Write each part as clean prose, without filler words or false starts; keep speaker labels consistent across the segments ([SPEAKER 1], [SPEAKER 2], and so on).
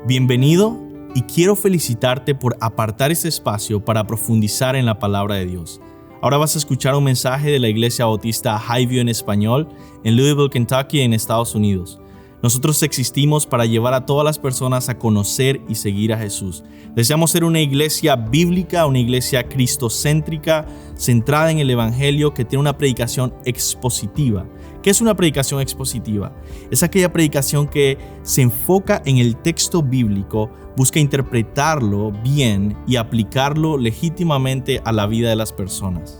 [SPEAKER 1] Bienvenido y quiero felicitarte por apartar este espacio para profundizar en la palabra de Dios. Ahora vas a escuchar un mensaje de la Iglesia Bautista Highview en español en Louisville, Kentucky, en Estados Unidos. Nosotros existimos para llevar a todas las personas a conocer y seguir a Jesús. Deseamos ser una iglesia bíblica, una iglesia cristocéntrica, centrada en el Evangelio, que tiene una predicación expositiva. ¿Qué es una predicación expositiva? Es aquella predicación que se enfoca en el texto bíblico, busca interpretarlo bien y aplicarlo legítimamente a la vida de las personas.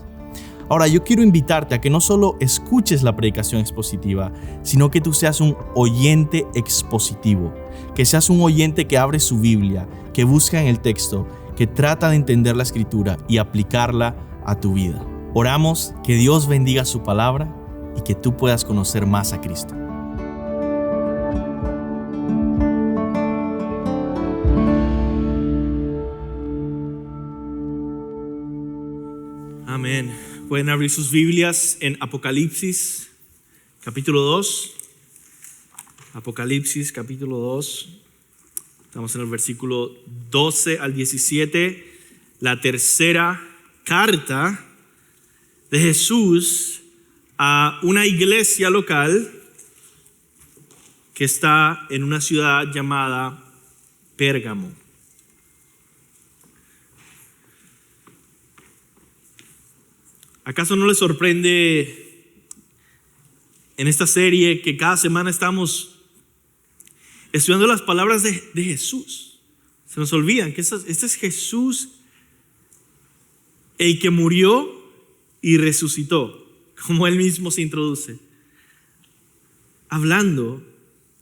[SPEAKER 1] Ahora, yo quiero invitarte a que no solo escuches la predicación expositiva, sino que tú seas un oyente expositivo, que seas un oyente que abre su Biblia, que busca en el texto, que trata de entender la Escritura y aplicarla a tu vida. Oramos que Dios bendiga su palabra y que tú puedas conocer más a Cristo. Amén. Pueden abrir sus Biblias en Apocalipsis, capítulo 2. Apocalipsis, capítulo 2. Estamos en el versículo 12 al 17. La tercera carta de Jesús a una iglesia local que está en una ciudad llamada Pérgamo. ¿Acaso no les sorprende en esta serie que cada semana estamos estudiando las palabras de Jesús? Se nos olvidan que este es Jesús, el que murió y resucitó, como Él mismo se introduce, hablando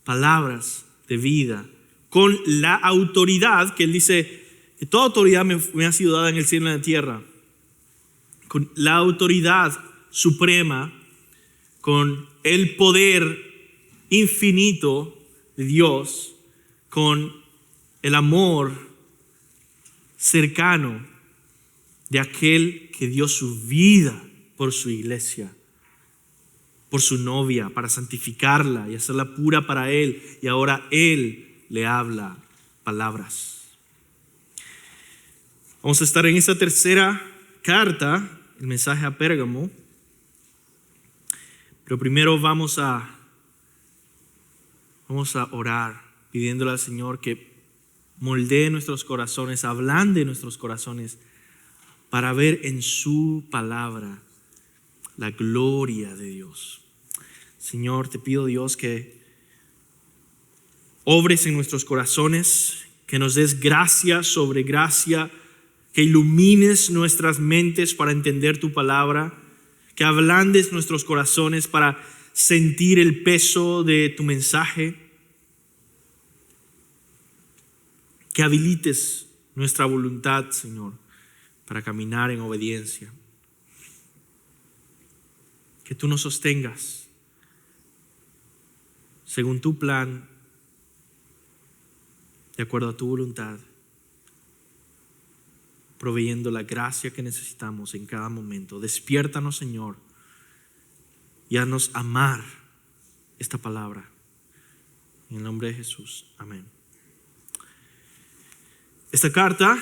[SPEAKER 1] palabras de vida con la autoridad que Él dice que toda autoridad me ha sido dada en el cielo y en la tierra. Con la autoridad suprema, con el poder infinito de Dios, con el amor cercano de aquel que dio su vida por su iglesia, por su novia, para santificarla y hacerla pura para Él. Y ahora Él le habla palabras. Vamos a estar en esta tercera carta, el mensaje a Pérgamo, pero primero vamos a orar pidiéndole al Señor que moldee nuestros corazones, ablande nuestros corazones para ver en su palabra la gloria de Dios. Señor, te pido, Dios, que obres en nuestros corazones, que nos des gracia sobre gracia, que ilumines nuestras mentes para entender tu palabra, que ablandes nuestros corazones para sentir el peso de tu mensaje, que habilites nuestra voluntad, Señor, para caminar en obediencia. Que tú nos sostengas según tu plan, de acuerdo a tu voluntad, proveyendo la gracia que necesitamos en cada momento. Despiértanos, Señor, y haznos amar esta palabra. En el nombre de Jesús, amén. Esta carta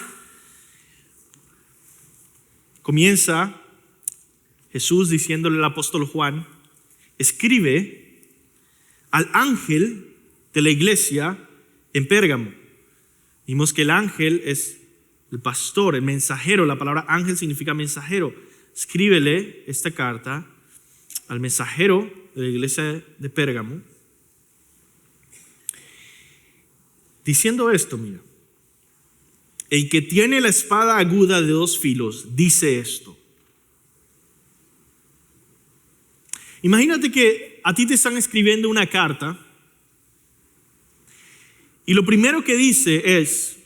[SPEAKER 1] comienza Jesús diciéndole al apóstol Juan: escribe al ángel de la iglesia en Pérgamo. Vimos que el ángel es el pastor, el mensajero. La palabra ángel significa mensajero. Escríbele esta carta al mensajero de la iglesia de Pérgamo, diciendo esto: mira, el que tiene la espada aguda de dos filos dice esto. Imagínate que a ti te están escribiendo una carta y lo primero que dice es: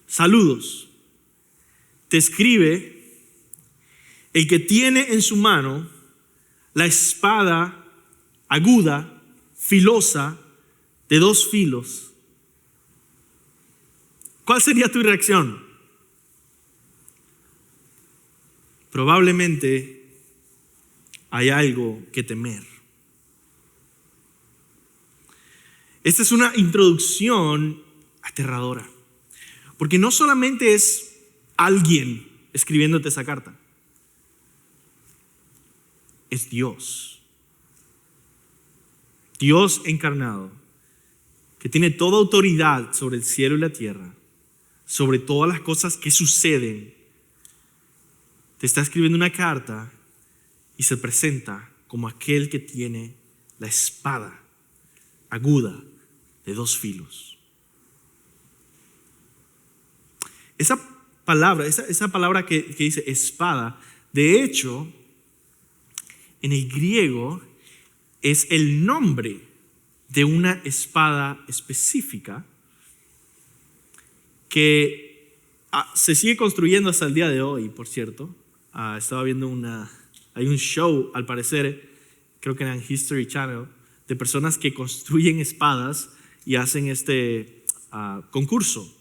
[SPEAKER 1] saludos. Te escribe el que tiene en su mano la espada aguda, filosa, de dos filos. ¿Cuál sería tu reacción? Probablemente hay algo que temer.
[SPEAKER 2] Esta es una introducción aterradora, porque no solamente es alguien escribiéndote esa carta, es Dios. Dios encarnado, que tiene toda autoridad sobre el cielo y la tierra, sobre todas las cosas que suceden, te está escribiendo una carta y se presenta como aquel que tiene la espada aguda de 2 filos. Esa palabra que dice espada, de hecho, en el griego es el nombre de una espada específica que se sigue construyendo hasta el día de hoy, por cierto. Estaba viendo hay un show, al parecer, creo que en History Channel, de personas que construyen espadas y hacen este concurso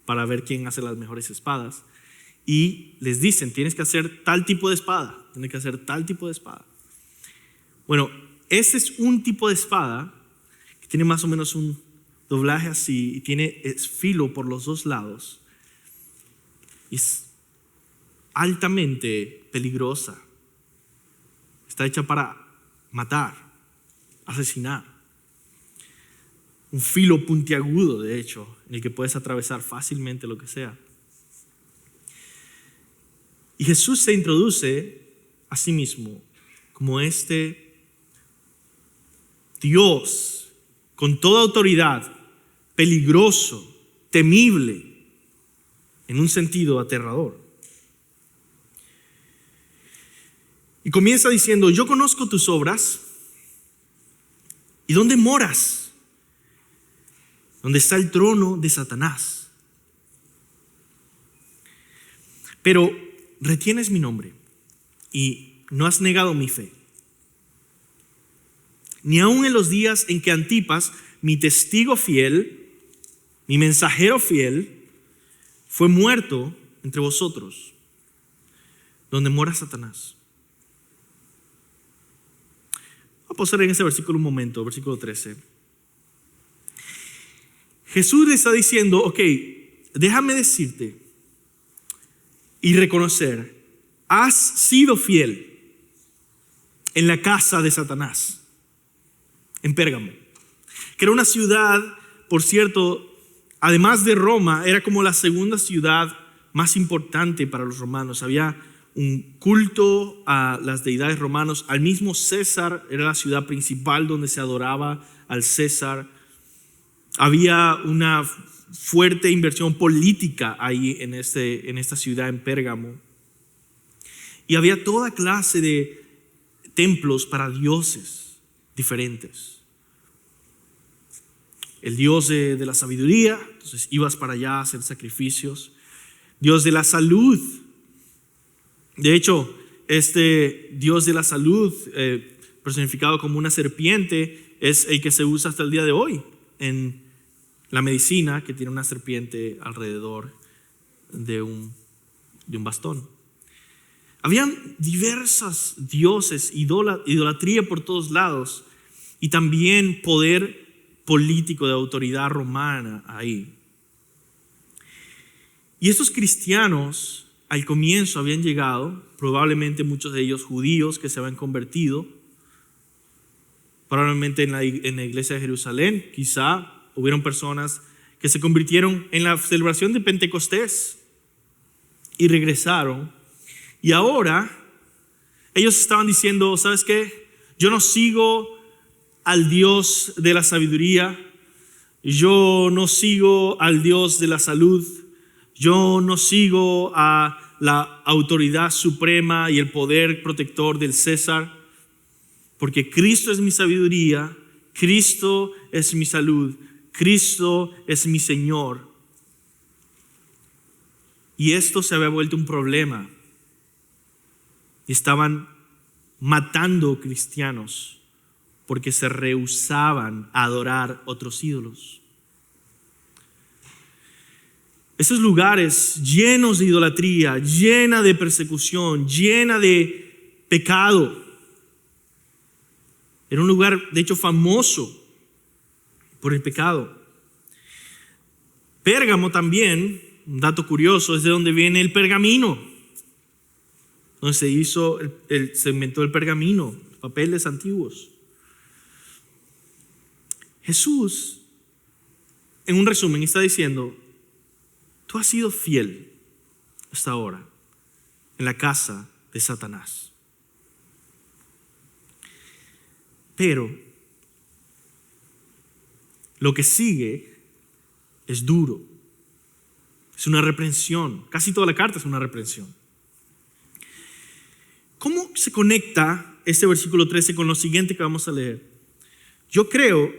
[SPEAKER 2] para ver quién hace las mejores espadas. Y les dicen, tienes que hacer tal tipo de espada, tienes que hacer tal tipo de espada. Bueno, este es un tipo de espada que tiene más o menos un doblaje así y tiene filo por los 2 lados. Y es altamente peligrosa. Está hecha para matar, asesinar. Un filo puntiagudo, de hecho, en el que puedes atravesar fácilmente lo que sea. Y Jesús se introduce a sí mismo como este Dios con toda autoridad, peligroso, temible, en un sentido aterrador. Y comienza diciendo, yo conozco tus obras y dónde moras, donde está el trono de Satanás. Pero retienes mi nombre y no has negado mi fe. Ni aun en los días en que Antipas, mi testigo fiel, mi mensajero fiel, fue muerto entre vosotros, donde mora Satanás. Vamos a pausar en ese versículo un momento, versículo 13. Jesús le está diciendo, ok, déjame decirte y reconocer, has sido fiel en la casa de Satanás, en Pérgamo, que era una ciudad, por cierto, además de Roma, era como la segunda ciudad más importante para los romanos. Había un culto a las deidades romanos, al mismo César, era la ciudad principal donde se adoraba al César. Había una fuerte inversión política ahí en esta ciudad, en Pérgamo. Y había toda clase de templos para dioses diferentes. El dios de la sabiduría, entonces ibas para allá a hacer sacrificios. Dios de la salud. De hecho, este dios de la salud, personificado como una serpiente, es el que se usa hasta el día de hoy en la medicina, que tiene una serpiente alrededor de un bastón. Habían diversos dioses, idolatría por todos lados y también poder político de autoridad romana ahí. Y estos cristianos al comienzo habían llegado, probablemente muchos de ellos judíos que se habían convertido, probablemente en la iglesia de Jerusalén, quizá hubieron personas que se convirtieron en la celebración de Pentecostés y regresaron. Y ahora ellos estaban diciendo, ¿sabes qué? Yo no sigo al Dios de la sabiduría, yo no sigo al Dios de la salud, yo no sigo a la autoridad suprema y el poder protector del César, porque Cristo es mi sabiduría, Cristo es mi salud, Cristo es mi Señor. Y esto se había vuelto un problema. Y estaban matando cristianos porque se rehusaban a adorar otros ídolos. Esos lugares llenos de idolatría, llena de persecución, llena de pecado. Era un lugar, de hecho, famoso por el pecado. Pérgamo también, un dato curioso, es de donde viene el pergamino, donde se inventó el pergamino, papeles antiguos. Jesús, en un resumen, está diciendo: tú has sido fiel hasta ahora en la casa de Satanás. Pero lo que sigue es duro. Es una reprensión. Casi toda la carta es una reprensión. ¿Cómo se conecta este versículo 13 con lo siguiente que vamos a leer? Yo creo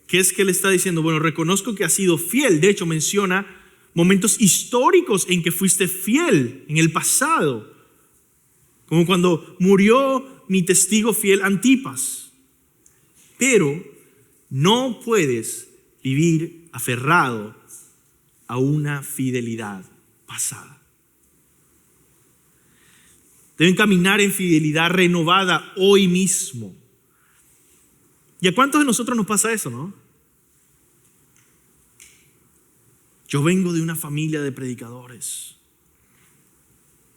[SPEAKER 2] que es que él está diciendo, bueno, reconozco que has sido fiel. De hecho, menciona momentos históricos en que fuiste fiel en el pasado. Como cuando murió mi testigo fiel Antipas. Pero no puedes vivir aferrado a una fidelidad pasada. Deben caminar en fidelidad renovada hoy mismo. ¿Y a cuántos de nosotros nos pasa eso, no? Yo vengo de una familia de predicadores.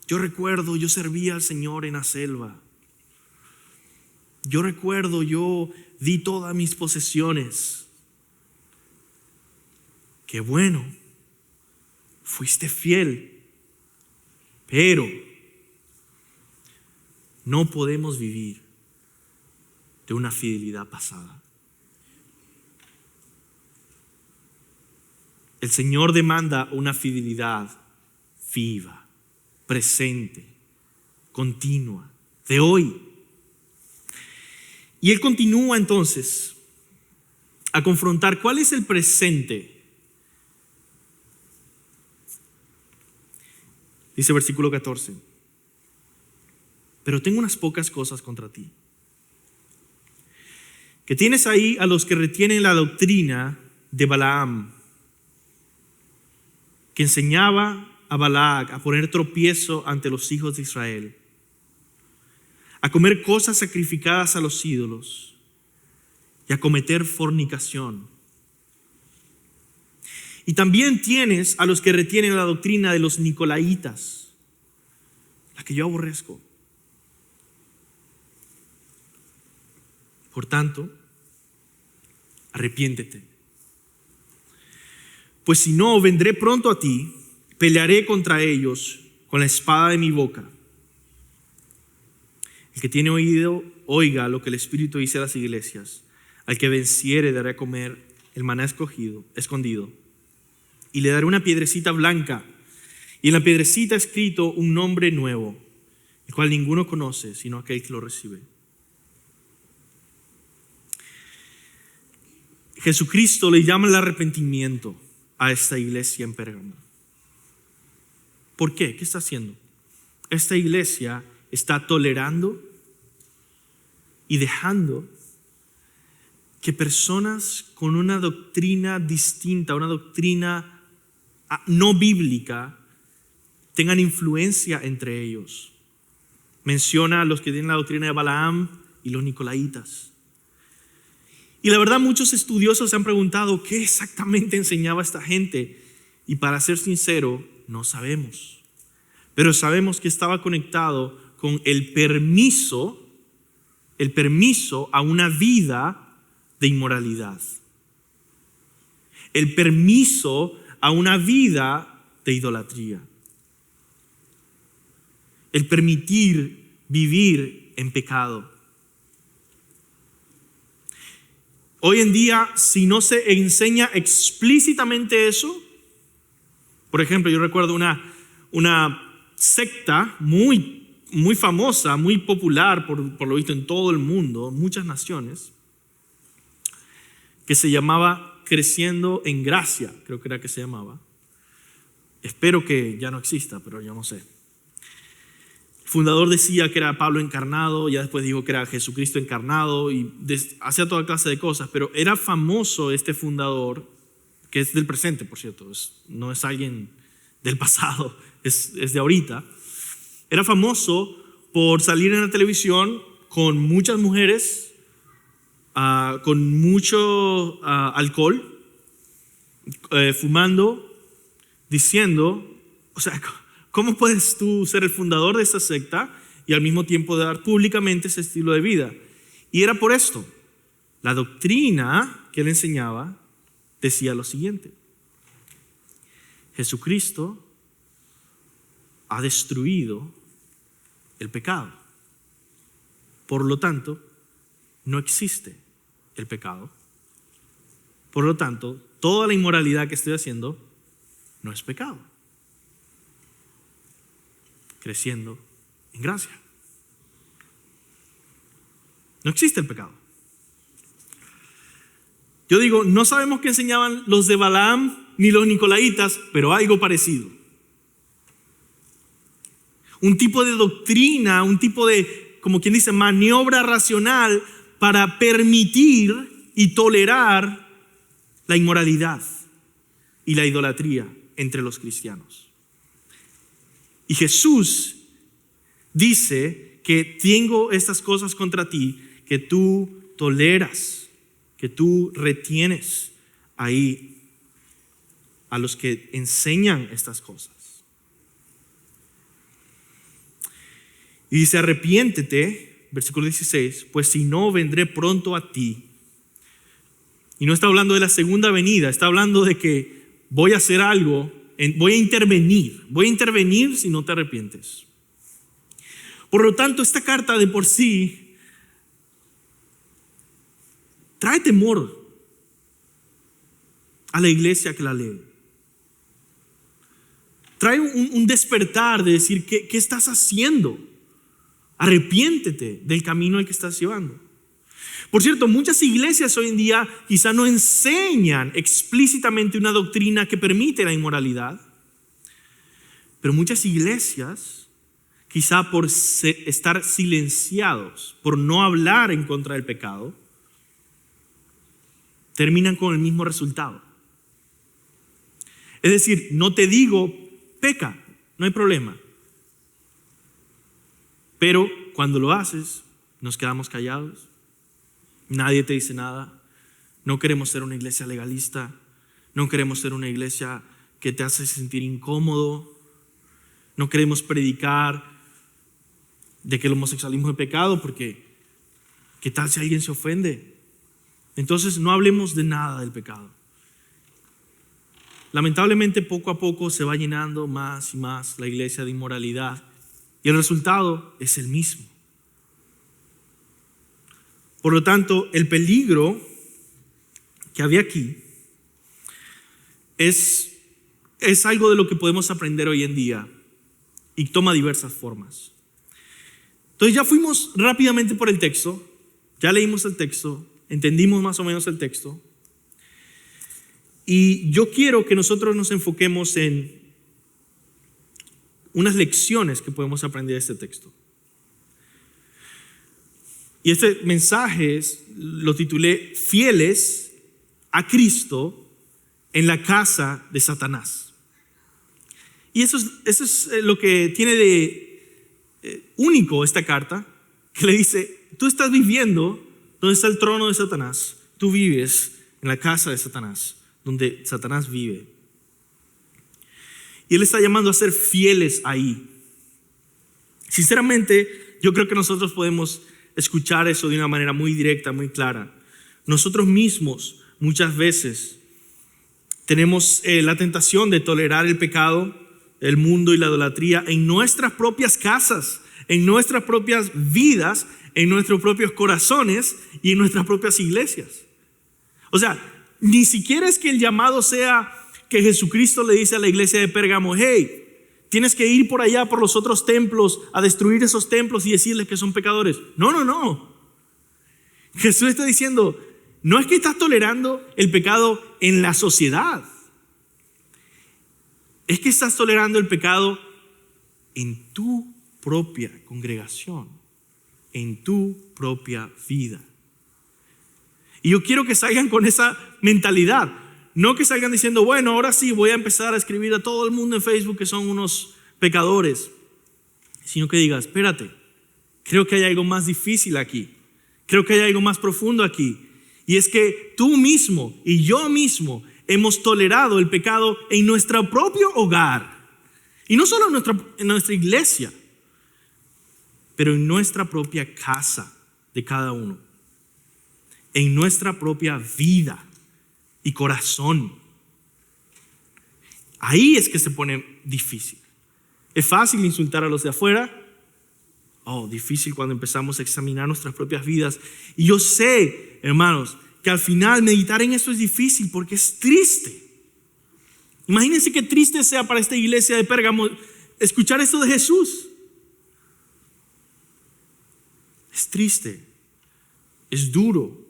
[SPEAKER 2] Yo recuerdo, yo servía al Señor en la selva. Yo recuerdo, yo di todas mis posesiones. Qué bueno, fuiste fiel, pero no podemos vivir de una fidelidad pasada. El Señor demanda una fidelidad viva, presente, continua, de hoy. Y Él continúa entonces a confrontar cuál es el presente. Dice versículo 14: pero tengo unas pocas cosas contra ti, que tienes ahí a los que retienen la doctrina de Balaam, que enseñaba a Balac a poner tropiezo ante los hijos de Israel, a comer cosas sacrificadas a los ídolos y a cometer fornicación. Y también tienes a los que retienen la doctrina de los nicolaitas, la que yo aborrezco. Por tanto, arrepiéntete. Pues si no, vendré pronto a ti, pelearé contra ellos con la espada de mi boca. El que tiene oído, oiga lo que el Espíritu dice a las iglesias. Al que venciere daré a comer el maná escondido. Y le daré una piedrecita blanca, y en la piedrecita escrito un nombre nuevo, el cual ninguno conoce, sino aquel que lo recibe. Jesucristo le llama el arrepentimiento a esta iglesia en Pérgamo. ¿Por qué? ¿Qué está haciendo? Esta iglesia está tolerando y dejando que personas con una doctrina distinta, una doctrina no bíblica, tengan influencia entre ellos. Menciona a los que tienen la doctrina de Balaam y los nicolaitas. Y la verdad, muchos estudiosos se han preguntado qué exactamente enseñaba esta gente. Y para ser sincero, no sabemos. Pero sabemos que estaba conectado con el permiso a una vida de inmoralidad. El permiso a una vida de idolatría. El permitir vivir en pecado. Hoy en día, si no se enseña explícitamente eso, por ejemplo, yo recuerdo una secta muy famosa, muy popular, por lo visto en todo el mundo, muchas naciones, que se llamaba Creciendo en Gracia, creo que era que se llamaba. Espero que ya no exista, pero yo no sé. El fundador decía que era Pablo encarnado, ya después dijo que era Jesucristo encarnado y hacía toda clase de cosas, pero era famoso este fundador, que es del presente, por cierto, no es alguien del pasado, es de ahorita. Era famoso por salir en la televisión con muchas mujeres con mucho alcohol, fumando, diciendo, o sea, ¿cómo puedes tú ser el fundador de esta secta y al mismo tiempo dar públicamente ese estilo de vida? Y era por esto. La doctrina que él enseñaba decía lo siguiente: Jesucristo ha destruido el pecado. Por lo tanto, no existe el pecado. Por lo tanto, toda la inmoralidad que estoy haciendo no es pecado. Creciendo en gracia. No existe el pecado. Yo digo, no sabemos qué enseñaban los de Balaam ni los nicolaitas, pero algo parecido. Un tipo de doctrina, un tipo de, como quien dice, maniobra racional para permitir y tolerar la inmoralidad y la idolatría entre los cristianos. Y Jesús dice que tengo estas cosas contra ti, que tú toleras, que tú retienes ahí a los que enseñan estas cosas. Y dice, arrepiéntete, versículo 16, pues si no, vendré pronto a ti. Y no está hablando de la segunda venida, está hablando de que voy a hacer algo, voy a intervenir si no te arrepientes. Por lo tanto, esta carta de por sí trae temor a la iglesia que la lee. Trae un despertar de decir, ¿qué estás haciendo? Arrepiéntete del camino al que estás llevando. Por cierto, muchas iglesias hoy en día quizá no enseñan explícitamente una doctrina que permite la inmoralidad, pero muchas iglesias, quizá por estar silenciados, por no hablar en contra del pecado, terminan con el mismo resultado. Es decir, no te digo, peca, no hay problema. Pero cuando lo haces, nos quedamos callados. Nadie te dice nada. No queremos ser una iglesia legalista. No queremos ser una iglesia que te hace sentir incómodo. No queremos predicar de que el homosexualismo es pecado, porque ¿qué tal si alguien se ofende? Entonces no hablemos de nada del pecado. Lamentablemente poco a poco se va llenando más y más la iglesia de inmoralidad y el resultado es el mismo. Por lo tanto, el peligro que había aquí es algo de lo que podemos aprender hoy en día y toma diversas formas. Entonces ya fuimos rápidamente por el texto, ya leímos el texto, entendimos más o menos el texto. Y yo quiero que nosotros nos enfoquemos en unas lecciones que podemos aprender de este texto. Y este mensaje lo titulé Fieles a Cristo en la casa de Satanás. Y eso es lo que tiene de único esta carta, que le dice, tú estás viviendo donde está el trono de Satanás, tú vives en la casa de Satanás, donde Satanás vive. Y él está llamando a ser fieles ahí. Sinceramente, yo creo que nosotros podemos escuchar eso de una manera muy directa, muy clara. Nosotros mismos muchas veces tenemos la tentación de tolerar el pecado, el mundo y la idolatría en nuestras propias casas, en nuestras propias vidas, en nuestros propios corazones y en nuestras propias iglesias. O sea, ni siquiera es que el llamado sea que Jesucristo le dice a la iglesia de Pérgamo, hey, tienes que ir por allá por los otros templos a destruir esos templos y decirles que son pecadores. No. Jesús está diciendo, no es que estás tolerando el pecado en la sociedad, es que estás tolerando el pecado en tu propia congregación, en tu propia vida. Y yo quiero que salgan con esa mentalidad. No que salgan diciendo, bueno, ahora sí voy a empezar a escribir a todo el mundo en Facebook que son unos pecadores. Sino que diga, espérate, creo que hay algo más difícil aquí creo que hay algo más profundo aquí. Y es que tú mismo y yo mismo hemos tolerado el pecado en nuestro propio hogar. Y no solo en nuestra iglesia, pero en nuestra propia casa de cada uno. En nuestra propia vida y corazón. Ahí es que se pone difícil. Es fácil insultar a los de afuera. Difícil cuando empezamos a examinar nuestras propias vidas. Y yo sé, hermanos, que al final meditar en esto es difícil porque es triste. Imagínense qué triste sea para esta iglesia de Pérgamo escuchar esto de Jesús. Es triste, es duro,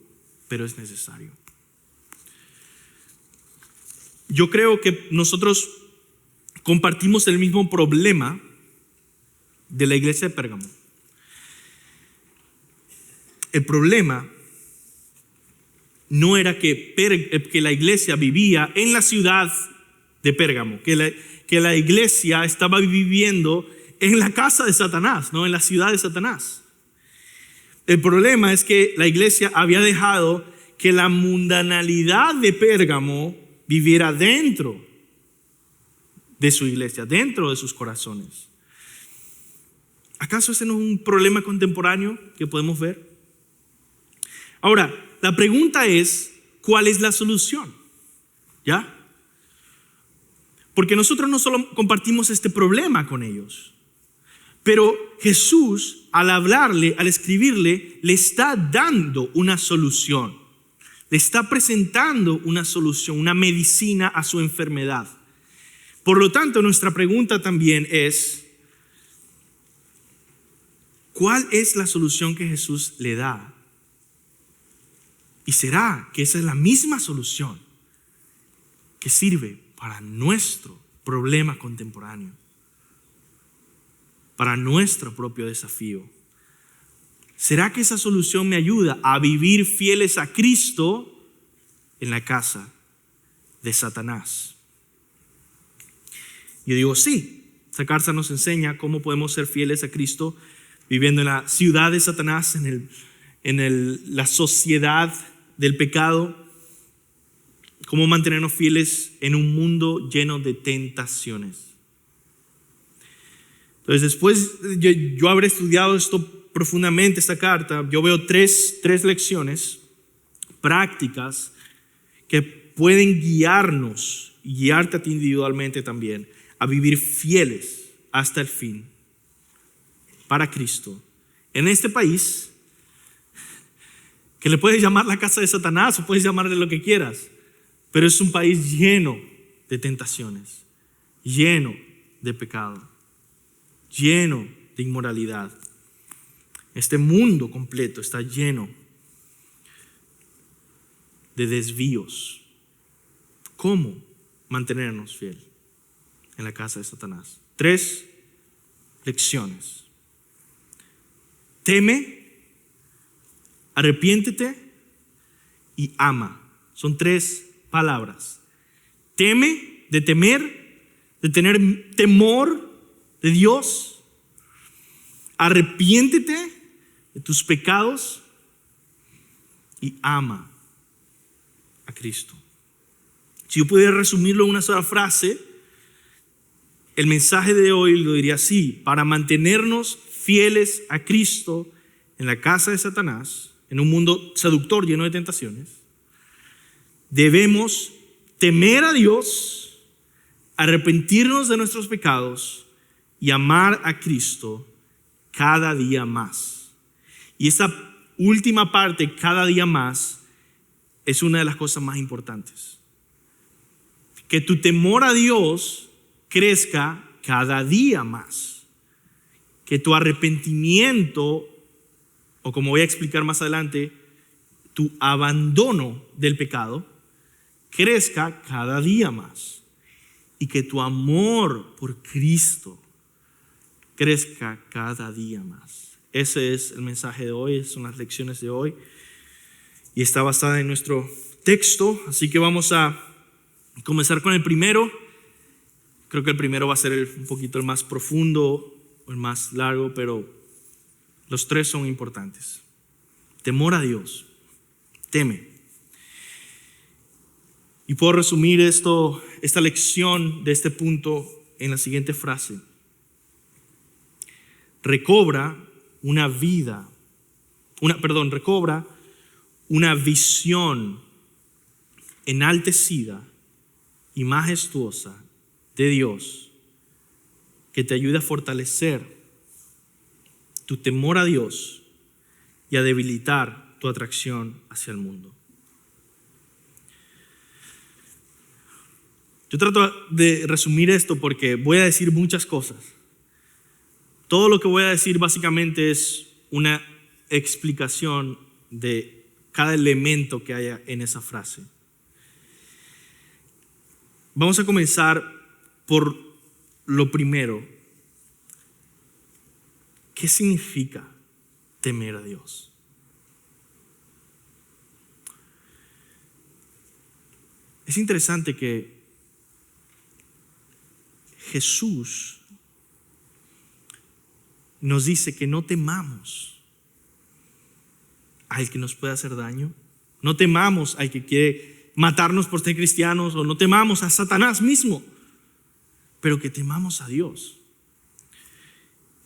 [SPEAKER 2] pero es necesario. Yo creo que nosotros compartimos el mismo problema de la iglesia de Pérgamo. El problema no era que la iglesia vivía en la ciudad de Pérgamo, que la iglesia estaba viviendo en la casa de Satanás, no en la ciudad de Satanás. El problema es que la iglesia había dejado que la mundanalidad de Pérgamo viviera dentro de su iglesia, dentro de sus corazones. ¿Acaso ese no es un problema contemporáneo que podemos ver? Ahora, la pregunta es, ¿cuál es la solución? ¿Ya? Porque nosotros no solo compartimos este problema con ellos, pero Jesús, al hablarle, al escribirle, le está dando una solución. Le está presentando una solución, una medicina a su enfermedad. Por lo tanto, nuestra pregunta también es, ¿cuál es la solución que Jesús le da? ¿Y será que esa es la misma solución que sirve para nuestro problema contemporáneo? Para nuestro propio desafío. ¿Será que esa solución me ayuda a vivir fieles a Cristo en la casa de Satanás? Yo digo sí. Esta carta nos enseña cómo podemos ser fieles a Cristo viviendo en la ciudad de Satanás, la sociedad del pecado. Cómo mantenernos fieles en un mundo lleno de tentaciones. Entonces, después yo habré estudiado esto profundamente, esta carta, yo veo tres lecciones prácticas que pueden guiarnos y guiarte a ti individualmente también a vivir fieles hasta el fin para Cristo en este país que le puedes llamar la casa de Satanás o puedes llamarle lo que quieras, pero es un país lleno de tentaciones, lleno de pecado, lleno de inmoralidad. Este mundo completo está lleno de desvíos. ¿Cómo mantenernos fiel en la casa de Satanás? 3 lecciones. Teme, arrepiéntete y ama. Son 3 palabras. Teme, de temer, de tener temor de Dios. Arrepiéntete de tus pecados y ama a Cristo. Si yo pudiera resumirlo en una sola frase, el mensaje de hoy lo diría así: para mantenernos fieles a Cristo en la casa de Satanás, en un mundo seductor lleno de tentaciones, debemos temer a Dios, arrepentirnos de nuestros pecados y amar a Cristo cada día más. Y esa última parte, cada día más, es una de las cosas más importantes. Que tu temor a Dios crezca cada día más. Que tu arrepentimiento, o como voy a explicar más adelante, tu abandono del pecado, crezca cada día más. Y que tu amor por Cristo crezca cada día más. Ese es el mensaje de hoy, son las lecciones de hoy. Y está basada en nuestro texto, así que vamos a comenzar con el primero. Creo que el primero va a ser un poquito el más profundo, el más largo, pero los 3 son importantes. Temor a Dios. Teme. Y puedo resumir esta lección de este punto en la siguiente frase. Recobra una visión enaltecida y majestuosa de Dios que te ayude a fortalecer tu temor a Dios y a debilitar tu atracción hacia el mundo. Yo trato de resumir esto porque voy a decir muchas cosas. Todo lo que voy a decir básicamente es una explicación de cada elemento que haya en esa frase. Vamos a comenzar por lo primero. ¿Qué significa temer a Dios? Es interesante que Jesús nos dice que no temamos al que nos puede hacer daño. No temamos al que quiere matarnos por ser cristianos, o no temamos a Satanás mismo, pero que temamos a Dios.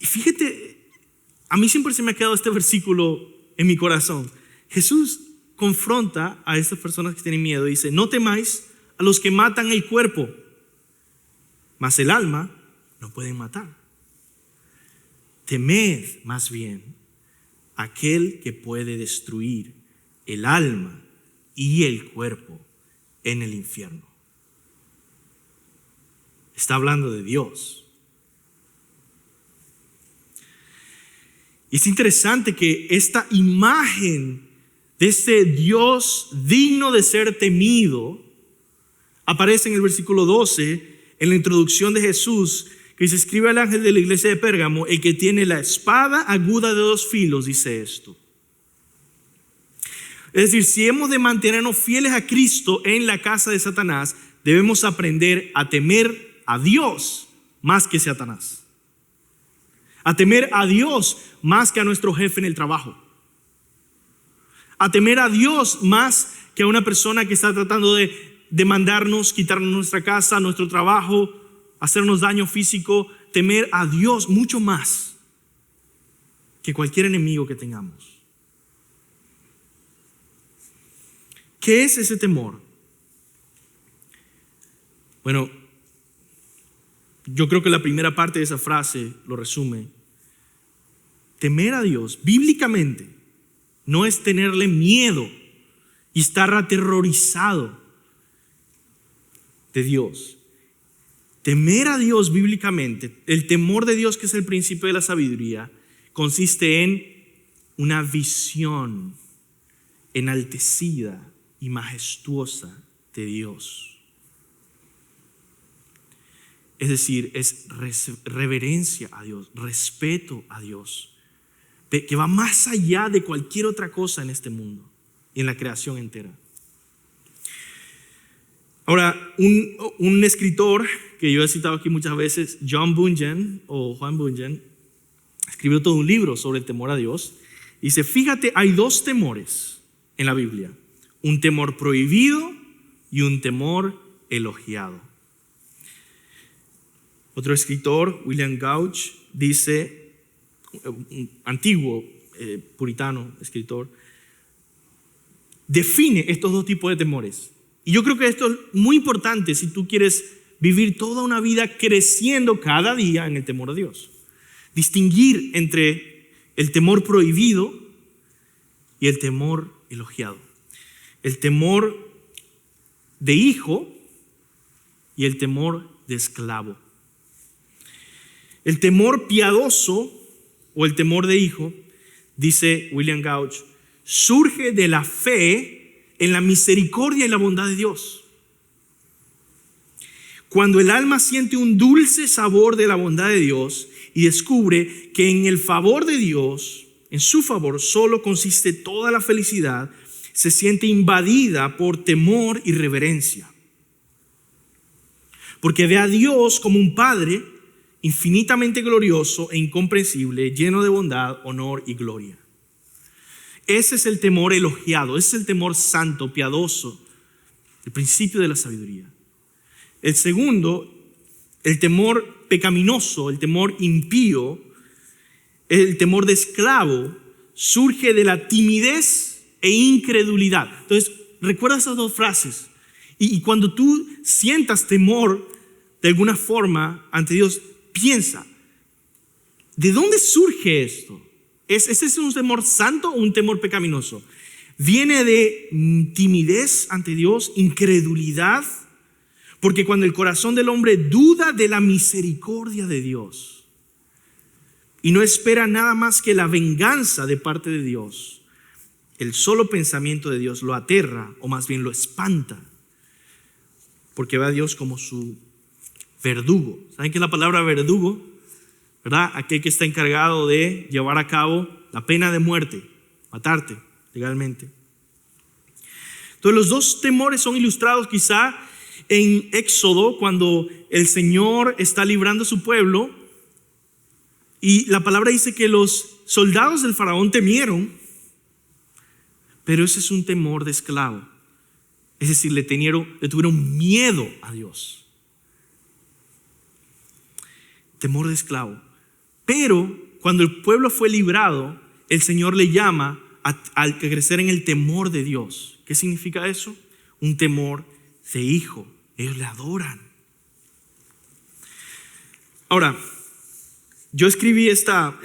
[SPEAKER 2] Y fíjate, a mí siempre se me ha quedado este versículo en mi corazón. Jesús confronta a estas personas que tienen miedo y dice: no temáis a los que matan el cuerpo, mas el alma no pueden matar. Temed más bien aquel que puede destruir el alma y el cuerpo en el infierno. Está hablando de Dios. Y es interesante que esta imagen de este Dios digno de ser temido aparece en el versículo 12, en la introducción de Jesús, que se escribe al ángel de la iglesia de Pérgamo: el que tiene la espada aguda de dos filos dice esto. Es decir, si hemos de mantenernos fieles a Cristo en la casa de Satanás, debemos aprender a temer a Dios más que Satanás, a temer a Dios más que a nuestro jefe en el trabajo, a temer a Dios más que a una persona que está tratando de demandarnos, quitarnos nuestra casa, nuestro trabajo, hacernos daño físico. Temer a Dios mucho más que cualquier enemigo que tengamos. ¿Qué es ese temor? Bueno, yo creo que la primera parte de esa frase lo resume. Temer a Dios bíblicamente no es tenerle miedo y estar aterrorizado de Dios. Temer a Dios bíblicamente, el temor de Dios, que es el principio de la sabiduría, consiste en una visión enaltecida y majestuosa de Dios. Es decir, es reverencia a Dios, respeto a Dios, que va más allá de cualquier otra cosa en este mundo y en la creación entera. Ahora, un escritor que yo he citado aquí muchas veces, Juan Bunyan, escribió todo un libro sobre el temor a Dios. Dice: fíjate, hay dos temores en la Biblia: un temor prohibido y un temor elogiado. Otro escritor, William Gouch, dice, un antiguo puritano escritor, define estos dos tipos de temores. Y yo creo que esto es muy importante si tú quieres vivir toda una vida creciendo cada día en el temor a Dios. Distinguir entre el temor prohibido y el temor elogiado. El temor de hijo y el temor de esclavo. El temor piadoso o el temor de hijo, dice William Gouch, surge de la fe en la misericordia y la bondad de Dios. Cuando el alma siente un dulce sabor de la bondad de Dios y descubre que en el favor de Dios, en su favor, solo consiste toda la felicidad, se siente invadida por temor y reverencia. Porque ve a Dios como un Padre infinitamente glorioso e incomprensible, lleno de bondad, honor y gloria. Ese es el temor elogiado, ese es el temor santo, piadoso, el principio de la sabiduría. El segundo, el temor pecaminoso, el temor impío, el temor de esclavo, surge de la timidez e incredulidad. Entonces, recuerda esas dos frases. Y cuando tú sientas temor de alguna forma ante Dios, piensa, ¿de dónde surge esto? ¿Ese es un temor santo o un temor pecaminoso? ¿Viene de timidez ante Dios, incredulidad? Porque cuando el corazón del hombre duda de la misericordia de Dios y no espera nada más que la venganza de parte de Dios, el solo pensamiento de Dios lo aterra, o más bien lo espanta, porque ve a Dios como su verdugo. ¿Saben qué es la palabra verdugo? ¿Verdad? Aquel que está encargado de llevar a cabo la pena de muerte, matarte legalmente. Entonces los dos temores son ilustrados quizá en Éxodo, cuando el Señor está librando a su pueblo y la palabra dice que los soldados del faraón temieron, pero ese es un temor de esclavo. Es decir, le tuvieron miedo a Dios. Temor de esclavo. Pero cuando el pueblo fue librado, el Señor le llama a crecer en el temor de Dios. ¿Qué significa eso? Un temor de hijo. Ellos le adoran. Ahora, yo escribí esta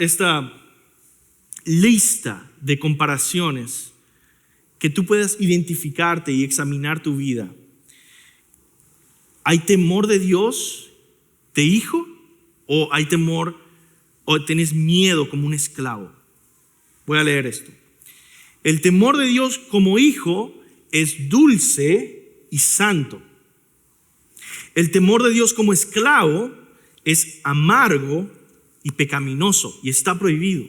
[SPEAKER 2] lista de comparaciones que tú puedas identificarte y examinar tu vida. ¿Hay temor de Dios de hijo? ¿O hay temor o tienes miedo como un esclavo? Voy a leer esto. El temor de Dios como hijo es dulce y santo. El temor de Dios como esclavo es amargo y pecaminoso y está prohibido.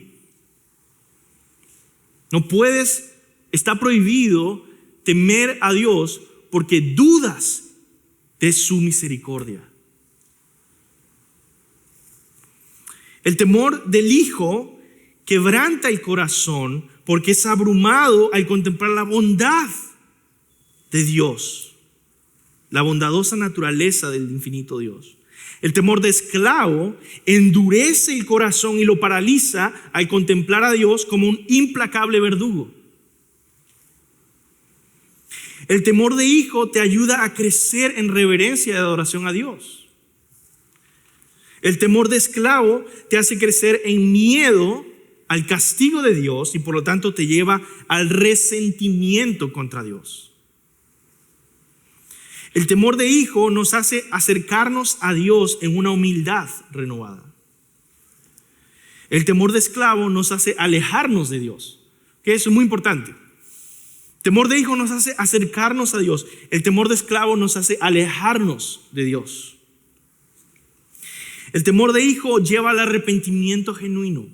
[SPEAKER 2] Está prohibido temer a Dios porque dudas de su misericordia. El temor del hijo quebranta el corazón porque es abrumado al contemplar la bondad de Dios, la bondadosa naturaleza del infinito Dios. El temor de esclavo endurece el corazón y lo paraliza al contemplar a Dios como un implacable verdugo. El temor de hijo te ayuda a crecer en reverencia y adoración a Dios. El temor de esclavo te hace crecer en miedo al castigo de Dios y por lo tanto te lleva al resentimiento contra Dios. El temor de hijo nos hace acercarnos a Dios en una humildad renovada. El temor de esclavo nos hace alejarnos de Dios, que eso es muy importante. El temor de hijo nos hace acercarnos a Dios. El temor de esclavo nos hace alejarnos de Dios. El temor de hijo lleva al arrepentimiento genuino.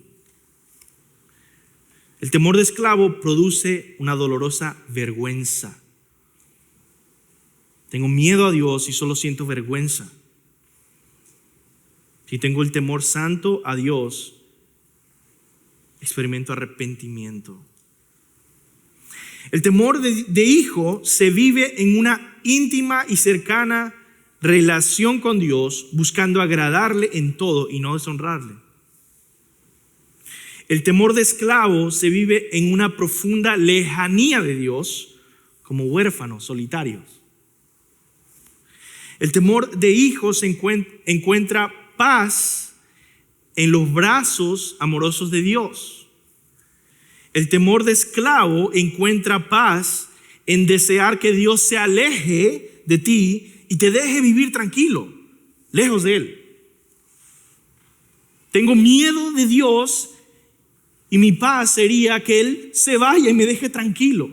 [SPEAKER 2] El temor de esclavo produce una dolorosa vergüenza. Tengo miedo a Dios y solo siento vergüenza. Si tengo el temor santo a Dios, experimento arrepentimiento. El temor de hijo se vive en una íntima y cercana relación con Dios, buscando agradarle en todo y no deshonrarle. El temor de esclavo se vive en una profunda lejanía de Dios, como huérfanos solitarios. El temor de hijo se encuentra paz en los brazos amorosos de Dios. El temor de esclavo encuentra paz en desear que Dios se aleje de ti y te deje vivir tranquilo, lejos de Él. Tengo miedo de Dios y mi paz sería que Él se vaya y me deje tranquilo.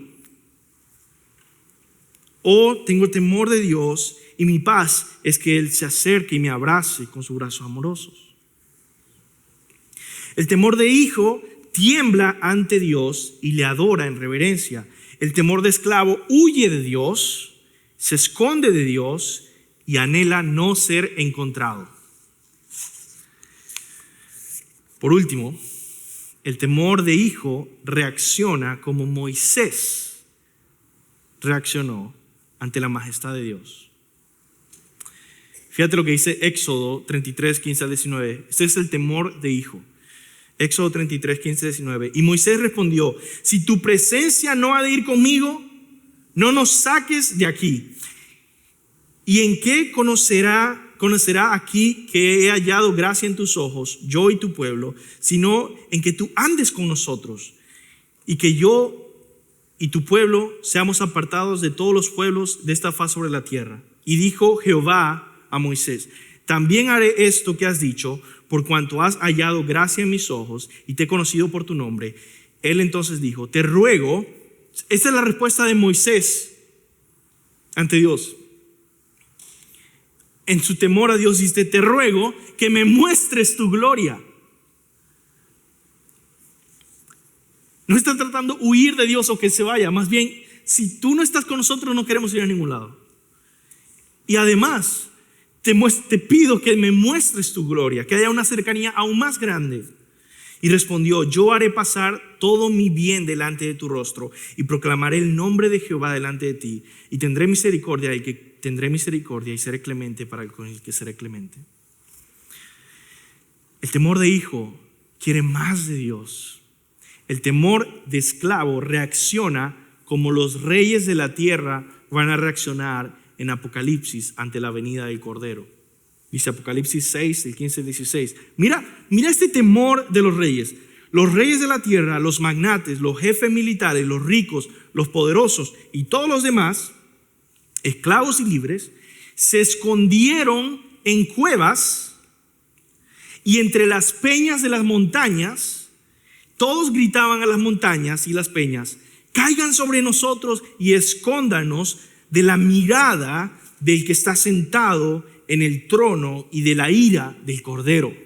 [SPEAKER 2] O tengo temor de Dios y mi paz es que Él se acerque y me abrace con sus brazos amorosos. El temor de hijo tiembla ante Dios y le adora en reverencia. El temor de esclavo huye de Dios, se esconde de Dios y anhela no ser encontrado. Por último, El temor de hijo reacciona como Moisés reaccionó ante la majestad de Dios. Fíjate lo que dice Éxodo 33, 15 al 19. Este es el temor de hijo. Éxodo 33, 15 al 19. Y Moisés respondió: si tu presencia no ha de ir conmigo, no nos saques de aquí. ¿Y en qué conocerá aquí que he hallado gracia en tus ojos, yo y tu pueblo, sino en que tú andes con nosotros y que yo y tu pueblo seamos apartados de todos los pueblos de esta faz sobre la tierra? Y dijo Jehová a Moisés: también haré esto que has dicho, por cuanto has hallado gracia en mis ojos y te he conocido por tu nombre. Él entonces dijo: te ruego. Esta es la respuesta de Moisés ante Dios. En su temor a Dios dice: te ruego que me muestres tu gloria. No está tratando de huir de Dios o que se vaya. Más bien, si tú no estás con nosotros, no queremos ir a ningún lado. Y además, te pido que me muestres tu gloria, que haya una cercanía aún más grande. Y respondió: yo haré pasar todo mi bien delante de tu rostro y proclamaré el nombre de Jehová delante de ti, y tendré misericordia del que tendré misericordia y seré clemente para el con el que seré clemente. El temor de hijo quiere más de Dios. El temor de esclavo reacciona como los reyes de la tierra van a reaccionar en Apocalipsis ante la venida del Cordero. Dice Apocalipsis 6, el 15 al 16. Mira este temor de los reyes. Los reyes de la tierra, los magnates, los jefes militares, los ricos, los poderosos y todos los demás, esclavos y libres, se escondieron en cuevas y entre las peñas de las montañas. Todos gritaban a las montañas y las peñas: caigan sobre nosotros y escóndanos de la mirada del que está sentado en el trono y de la ira del Cordero.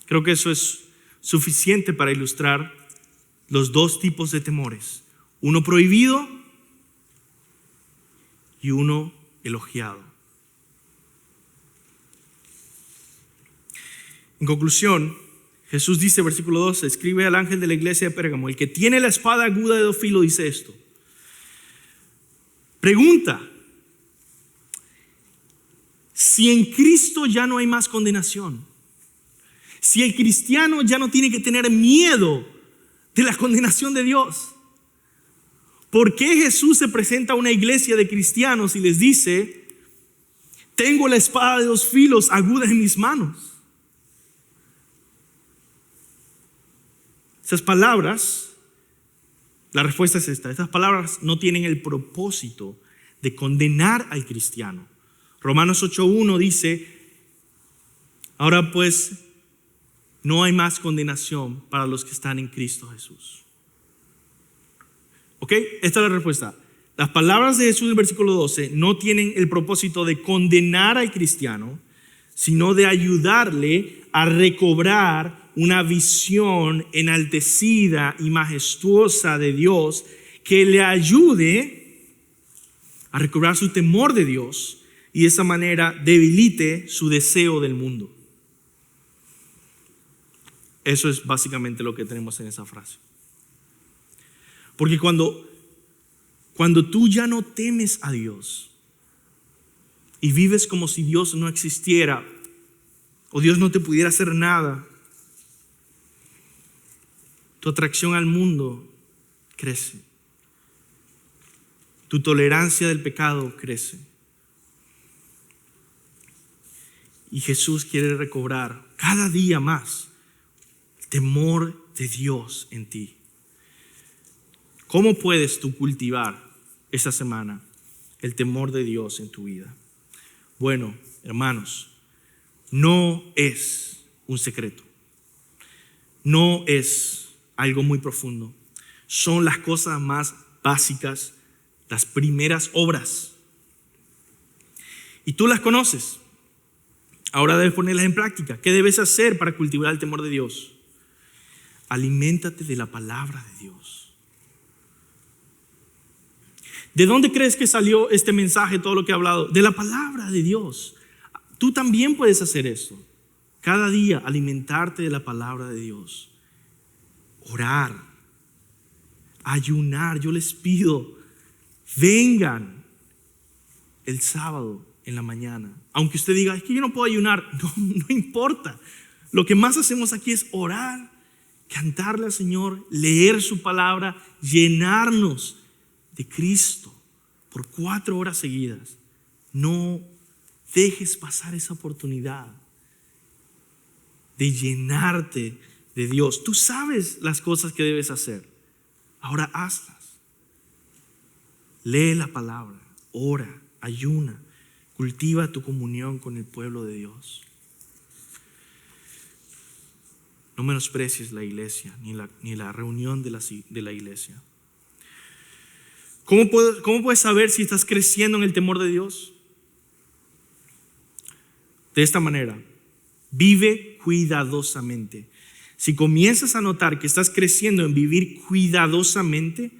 [SPEAKER 2] Creo que eso es suficiente para ilustrar los dos tipos de temores: uno prohibido y uno elogiado. En conclusión, Jesús dice, versículo 12, escribe al ángel de la iglesia de Pérgamo: el que tiene la espada aguda de dos filos dice esto. Pregunta: si en Cristo ya no hay más condenación, si el cristiano ya no tiene que tener miedo de la condenación de Dios, ¿por qué Jesús se presenta a una iglesia de cristianos y les dice: tengo la espada de dos filos aguda en mis manos? Esas palabras, la respuesta es esta: estas palabras no tienen el propósito de condenar al cristiano. Romanos 8:1 dice: ahora pues no hay más condenación para los que están en Cristo Jesús. ¿Ok? Esta es la respuesta. Las palabras de Jesús en el versículo 12 no tienen el propósito de condenar al cristiano, sino de ayudarle a recobrar una visión enaltecida y majestuosa de Dios, que le ayude a recobrar su temor de Dios y de esa manera debilite su deseo del mundo. Eso es básicamente lo que tenemos en esa frase. Porque cuando tú ya no temes a Dios y vives como si Dios no existiera o Dios no te pudiera hacer nada, tu atracción al mundo crece. Tu tolerancia del pecado crece. Y Jesús quiere recobrar cada día más el temor de Dios en ti. ¿Cómo puedes tú cultivar esta semana el temor de Dios en tu vida? Bueno, hermanos, no es un secreto. No es algo muy profundo. Son las cosas más básicas, las primeras obras. Y tú las conoces. Ahora debes ponerlas en práctica. ¿Qué debes hacer para cultivar el temor de Dios? Aliméntate de la palabra de Dios. ¿De dónde crees que salió este mensaje, todo lo que he hablado? De la palabra de Dios. Tú también puedes hacer eso. cada día alimentarte de la palabra de Dios, orar, ayunar. Yo les pido, vengan el sábado en la mañana. Aunque usted diga, es que yo no puedo ayunar, no importa. Lo que más hacemos aquí es orar, cantarle al Señor, leer su palabra, llenarnos de Cristo por 4 horas seguidas. No dejes pasar esa oportunidad de llenarte de Dios. Tú sabes las cosas que debes hacer. Ahora hazlas. Lee la palabra, ora, ayuna, cultiva tu comunión con el pueblo de Dios. No menosprecies la iglesia ni la reunión de la iglesia. ¿Cómo puedes saber si estás creciendo en el temor de Dios? De esta manera, vive cuidadosamente. Si comienzas a notar que estás creciendo en vivir cuidadosamente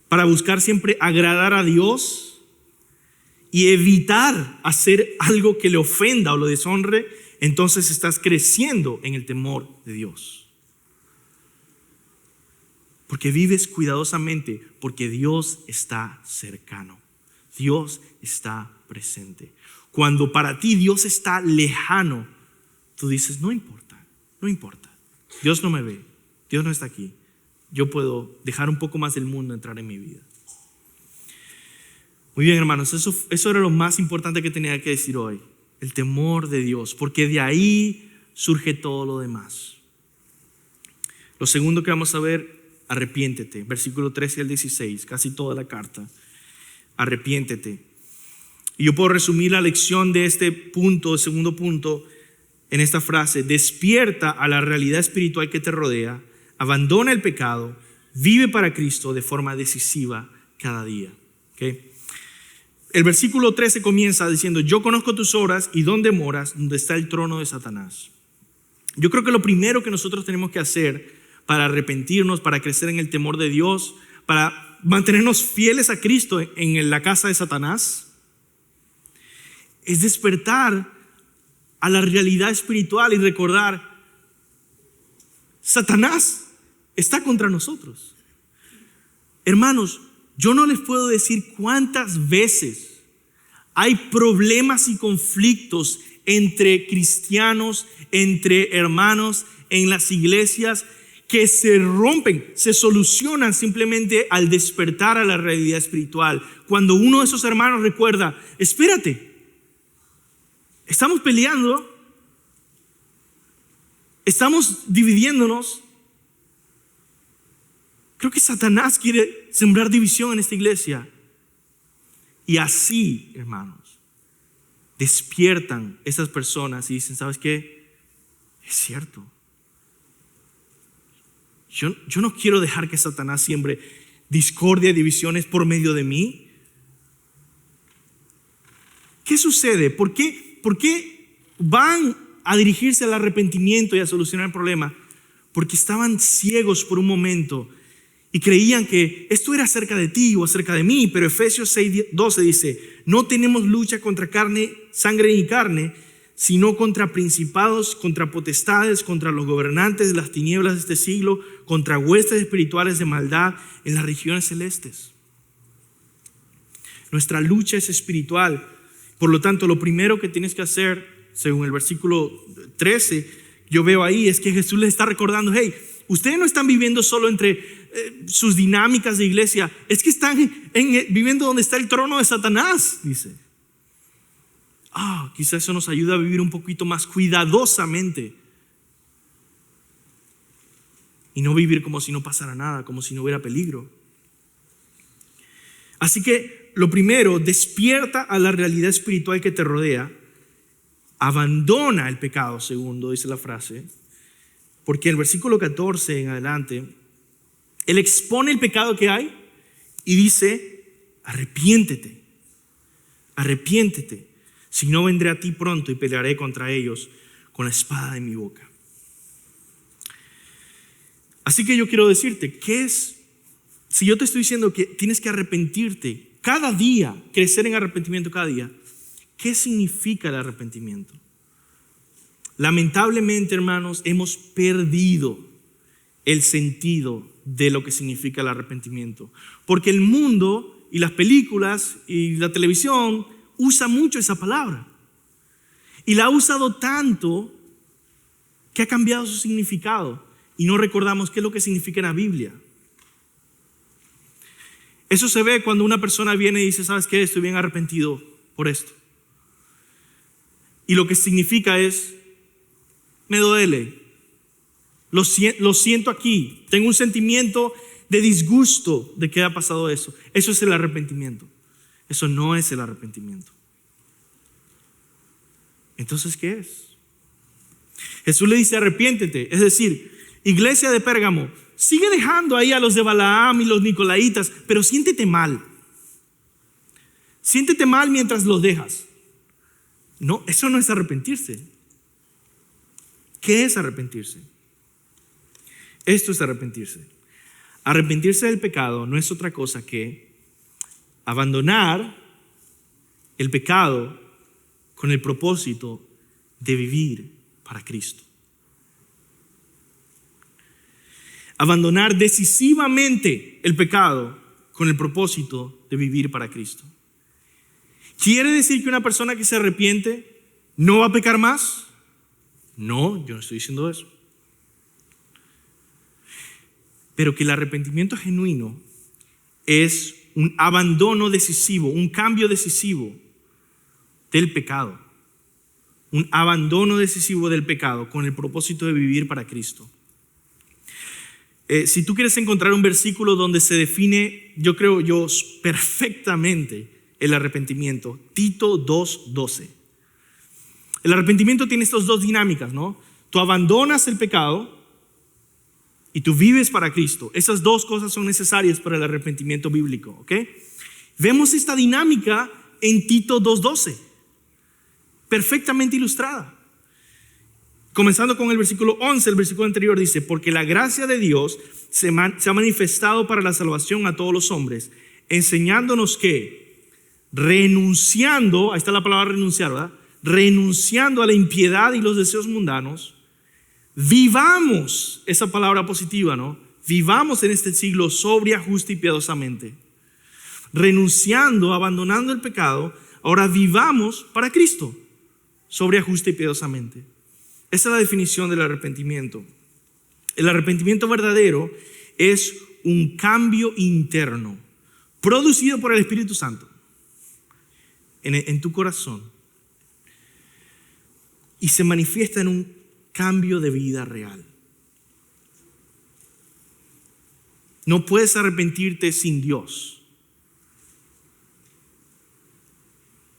[SPEAKER 2] para buscar siempre agradar a Dios y evitar hacer algo que le ofenda o lo deshonre, entonces estás creciendo en el temor de Dios. Porque vives cuidadosamente, porque Dios está cercano. Dios está presente. Cuando para ti Dios está lejano, tú dices, no importa. Dios no me ve, Dios no está aquí. Yo puedo dejar un poco más del mundo entrar en mi vida. Muy bien, hermanos, eso era lo más importante que tenía que decir hoy. El temor de Dios, porque de ahí surge todo lo demás. Lo segundo que vamos a ver, arrepiéntete. Versículo 13 al 16, casi toda la carta. Arrepiéntete. Y yo puedo resumir la lección de este punto, el segundo punto, en esta frase: despierta a la realidad espiritual que te rodea, abandona el pecado, vive para Cristo de forma decisiva cada día. ¿Okay? El versículo 13 comienza diciendo: yo conozco tus obras y dónde moras, donde está el trono de Satanás. Yo creo que lo primero que nosotros tenemos que hacer para arrepentirnos, para crecer en el temor de Dios, para mantenernos fieles a Cristo en la casa de Satanás, es despertar a la realidad espiritual y recordar: Satanás está contra nosotros. Hermanos, yo no les puedo decir cuántas veces hay problemas y conflictos entre cristianos, entre hermanos en las iglesias, que se rompen, se solucionan simplemente al despertar a la realidad espiritual. Cuando uno de esos hermanos recuerda: espérate, estamos peleando, estamos dividiéndonos. Creo que Satanás quiere sembrar división en esta iglesia. Y así, hermanos, despiertan estas personas y dicen: ¿sabes qué? Es cierto. Yo no quiero dejar que Satanás siembre discordia y divisiones por medio de mí. ¿Qué sucede? ¿Por qué van a dirigirse al arrepentimiento y a solucionar el problema? Porque estaban ciegos por un momento y creían que esto era acerca de ti o acerca de mí. Pero Efesios 6:12 dice: no tenemos lucha contra sangre ni carne, sino contra principados, contra potestades, contra los gobernantes de las tinieblas de este siglo, contra huestes espirituales de maldad en las regiones celestes. Nuestra lucha es espiritual. Por lo tanto, lo primero que tienes que hacer, según el versículo 13, yo veo ahí, es que Jesús les está recordando: hey, ustedes no están viviendo solo entre sus dinámicas de iglesia, es que están viviendo donde está el trono de Satanás, dice. Quizás eso nos ayuda a vivir un poquito más cuidadosamente y no vivir como si no pasara nada, como si no hubiera peligro. Así que lo primero, despierta a la realidad espiritual que te rodea, abandona el pecado. Segundo, dice la frase, porque en el versículo 14 en adelante, él expone el pecado que hay y dice: arrepiéntete, si no vendré a ti pronto y pelearé contra ellos con la espada de mi boca. Así que yo quiero decirte, si yo te estoy diciendo que tienes que arrepentirte cada día, crecer en arrepentimiento cada día, ¿qué significa el arrepentimiento? Lamentablemente, hermanos, hemos perdido el sentido de lo que significa el arrepentimiento. Porque el mundo y las películas y la televisión usa mucho esa palabra. Y la ha usado tanto que ha cambiado su significado. Y no recordamos qué es lo que significa en la Biblia. Eso se ve cuando una persona viene y dice, ¿sabes qué? Estoy bien arrepentido por esto. Y lo que significa es, me duele, lo siento aquí, tengo un sentimiento de disgusto de que ha pasado eso. Eso es el arrepentimiento. Eso no es el arrepentimiento. Entonces, ¿qué es? Jesús le dice, arrepiéntete. Es decir, iglesia de Pérgamo, sigue dejando ahí a los de Balaam y los nicolaitas, pero siéntete mal. Siéntete mal mientras los dejas. No, eso no es arrepentirse. ¿Qué es arrepentirse? Esto es arrepentirse. Arrepentirse del pecado no es otra cosa que abandonar el pecado con el propósito de vivir para Cristo. Abandonar decisivamente el pecado con el propósito de vivir para Cristo. ¿Quiere decir que una persona que se arrepiente no va a pecar más? No, yo no estoy diciendo eso. Pero que el arrepentimiento genuino es un abandono decisivo, un cambio decisivo del pecado. Un abandono decisivo del pecado con el propósito de vivir para Cristo. Si tú quieres encontrar un versículo donde se define, yo creo perfectamente el arrepentimiento, Tito 2:12. El arrepentimiento tiene estas dos dinámicas, ¿no? Tú abandonas el pecado y tú vives para Cristo. Esas dos cosas son necesarias para el arrepentimiento bíblico, ¿ok? Vemos esta dinámica en Tito 2:12, perfectamente ilustrada. Comenzando con el versículo 11, el versículo anterior dice, porque la gracia de Dios se ha manifestado para la salvación a todos los hombres, enseñándonos que renunciando, ahí está la palabra renunciar, ¿verdad? Renunciando a la impiedad y los deseos mundanos, vivamos, esa palabra positiva, ¿no? Vivamos en este siglo sobria, justa y piadosamente. Renunciando, abandonando el pecado, ahora vivamos para Cristo, sobria, justa y piadosamente. Esa es la definición del arrepentimiento. El arrepentimiento verdadero es un cambio interno producido por el Espíritu Santo en tu corazón y se manifiesta en un cambio de vida real. No puedes arrepentirte sin Dios.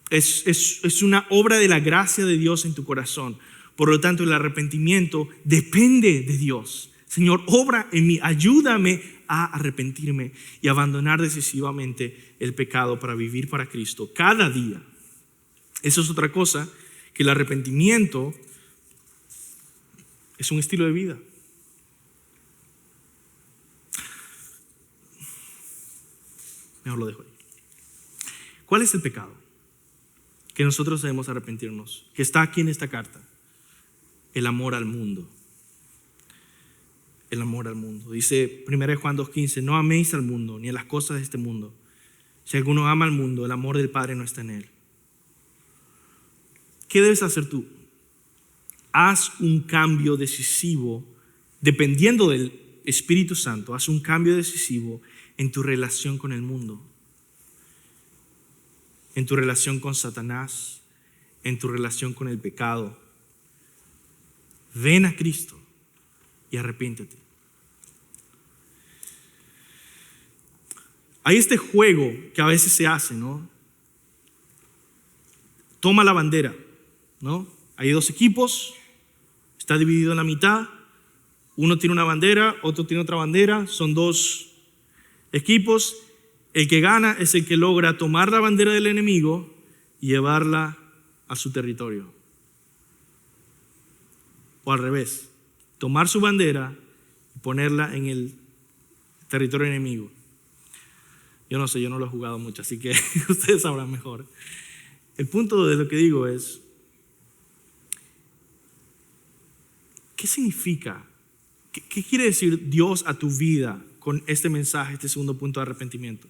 [SPEAKER 2] Es una obra de la gracia de Dios en tu corazón. Por lo tanto, el arrepentimiento depende de Dios. Señor, obra en mí, ayúdame a arrepentirme y abandonar decisivamente el pecado para vivir para Cristo cada día. Eso es otra cosa, que el arrepentimiento es un estilo de vida. Mejor lo dejo ahí. ¿Cuál es el pecado que nosotros debemos arrepentirnos? Que está aquí en esta carta. El amor al mundo. El amor al mundo. Dice 1 Juan 2:15, no améis al mundo ni a las cosas de este mundo. Si alguno ama al mundo, el amor del Padre no está en él. ¿Qué debes hacer tú? Haz un cambio decisivo, dependiendo del Espíritu Santo, haz un cambio decisivo en tu relación con el mundo, en tu relación con Satanás, en tu relación con el pecado. Ven a Cristo y arrepiéntete. Hay este juego que a veces se hace, ¿no? Toma la bandera, ¿no? Hay dos equipos, está dividido en la mitad. Uno tiene una bandera, otro tiene otra bandera. Son dos equipos. El que gana es el que logra tomar la bandera del enemigo y llevarla a su territorio. O al revés, tomar su bandera y ponerla en el territorio enemigo. Yo no sé, yo no lo he jugado mucho, así que ustedes sabrán mejor. El punto de lo que digo es, ¿qué significa? ¿Qué quiere decir Dios a tu vida con este mensaje, este segundo punto de arrepentimiento?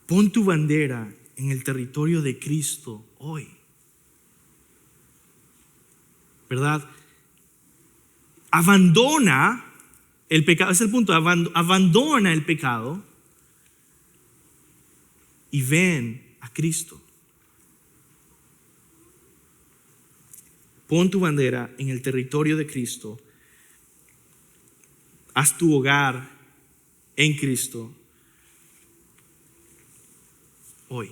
[SPEAKER 2] Pon tu bandera en el territorio de Cristo hoy. ¿Verdad? Abandona el pecado, ese es el punto, abandona el pecado y ven a Cristo. Pon tu bandera en el territorio de Cristo. Haz tu hogar en Cristo hoy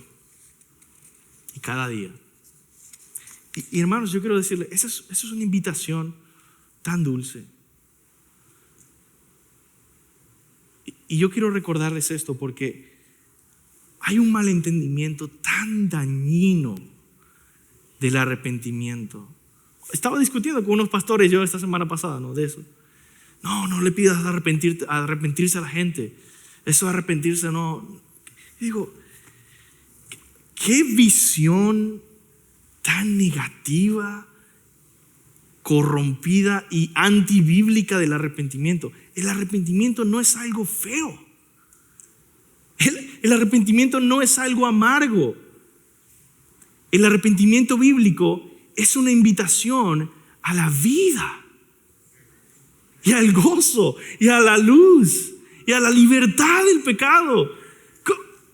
[SPEAKER 2] y cada día. Y hermanos, yo quiero decirles, esa es una invitación tan dulce. Y yo quiero recordarles esto porque hay un malentendimiento tan dañino del arrepentimiento. Estaba discutiendo con unos pastores yo esta semana pasada, ¿no? De eso. No le pidas arrepentirse a la gente. Eso de arrepentirse no. Y digo, ¿qué visión tan negativa, corrompida y antibíblica del arrepentimiento? El arrepentimiento no es algo feo. El arrepentimiento no es algo amargo. El arrepentimiento bíblico es una invitación a la vida y al gozo y a la luz y a la libertad del pecado.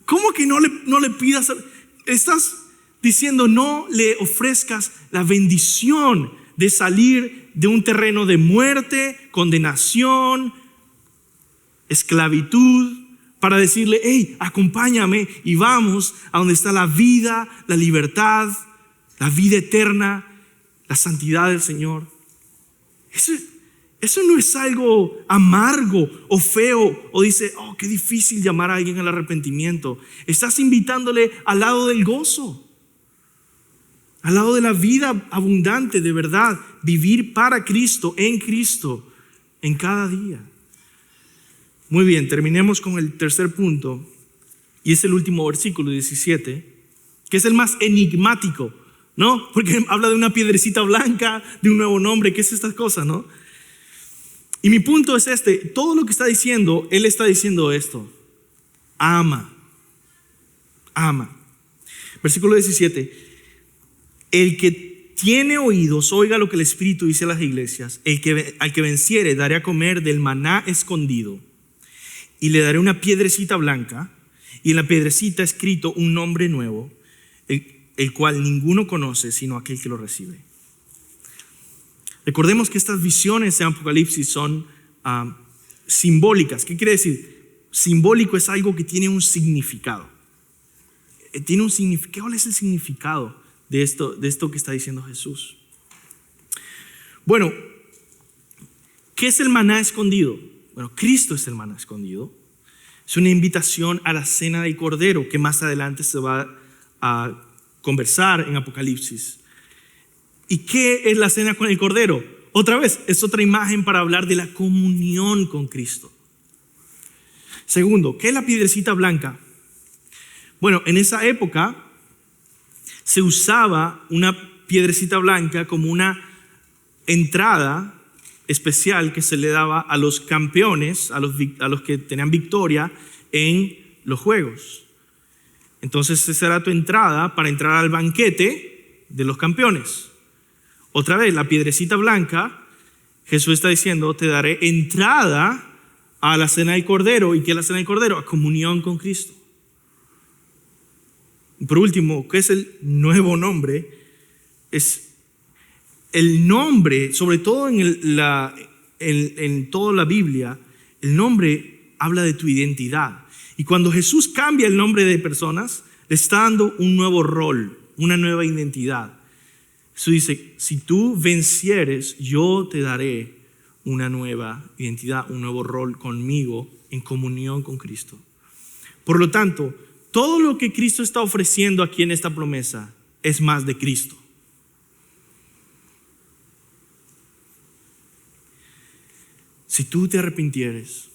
[SPEAKER 2] ¿Cómo que no le pidas? Estás diciendo no le ofrezcas la bendición de salir de un terreno de muerte, condenación, esclavitud, para decirle, hey, acompáñame y vamos a donde está la vida, la libertad, la vida eterna, la santidad del Señor. Eso no es algo amargo o feo, o dice, oh, qué difícil llamar a alguien al arrepentimiento. Estás invitándole al lado del gozo, al lado de la vida abundante, de verdad, vivir para Cristo, en cada día. Muy bien, terminemos con el tercer punto, y es el último versículo 17, que es el más enigmático, ¿no? Porque habla de una piedrecita blanca, de un nuevo nombre, ¿qué es estas cosas, no? Y mi punto es este: todo lo que está diciendo, él está diciendo esto: ama. Versículo 17: el que tiene oídos, oiga lo que el Espíritu dice a las iglesias. Al que venciere daré a comer del maná escondido, y le daré una piedrecita blanca, y en la piedrecita escrito un nombre nuevo, el cual ninguno conoce sino aquel que lo recibe. Recordemos que estas visiones de Apocalipsis son simbólicas. ¿Qué quiere decir? Simbólico es algo que tiene un significado. ¿Cuál es el significado de esto que está diciendo Jesús? Bueno, ¿qué es el maná escondido? Bueno, Cristo es el maná escondido. Es una invitación a la cena del Cordero que más adelante se va a conversar en Apocalipsis. ¿Y qué es la cena con el Cordero? Otra vez, es otra imagen para hablar de la comunión con Cristo. Segundo, ¿qué es la piedrecita blanca? Bueno, en esa época se usaba una piedrecita blanca como una entrada especial que se le daba a los campeones, a los que tenían victoria en los juegos. Entonces esa era tu entrada para entrar al banquete de los campeones. Otra vez, la piedrecita blanca, Jesús está diciendo, te daré entrada a la cena del Cordero. ¿Y qué es la cena del Cordero? A comunión con Cristo. Y por último, ¿qué es el nuevo nombre? Es el nombre, sobre todo en toda la Biblia, el nombre habla de tu identidad. Y cuando Jesús cambia el nombre de personas, le está dando un nuevo rol, una nueva identidad. Jesús dice, si tú vencieres, yo te daré una nueva identidad, un nuevo rol conmigo en comunión con Cristo. Por lo tanto, todo lo que Cristo está ofreciendo aquí en esta promesa es más de Cristo. Si tú te arrepintieres,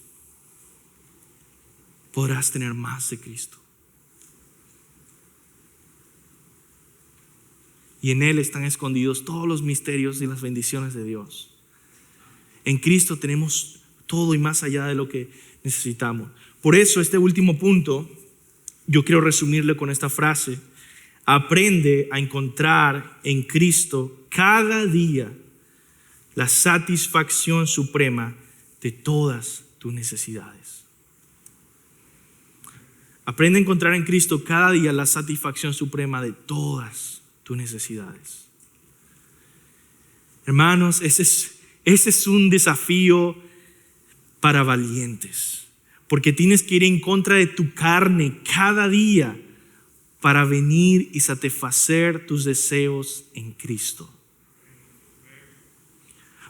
[SPEAKER 2] podrás tener más de Cristo. y en Él están escondidos todos los misterios y las bendiciones de Dios. En Cristo tenemos todo y más allá de lo que necesitamos. Por eso este último punto yo quiero resumirle con esta frase: aprende a encontrar en Cristo cada día la satisfacción suprema de todas tus necesidades. Aprende a encontrar en Cristo cada día la satisfacción suprema de todas tus necesidades. Hermanos, ese es un desafío para valientes, porque tienes que ir en contra de tu carne cada día para venir y satisfacer tus deseos en Cristo.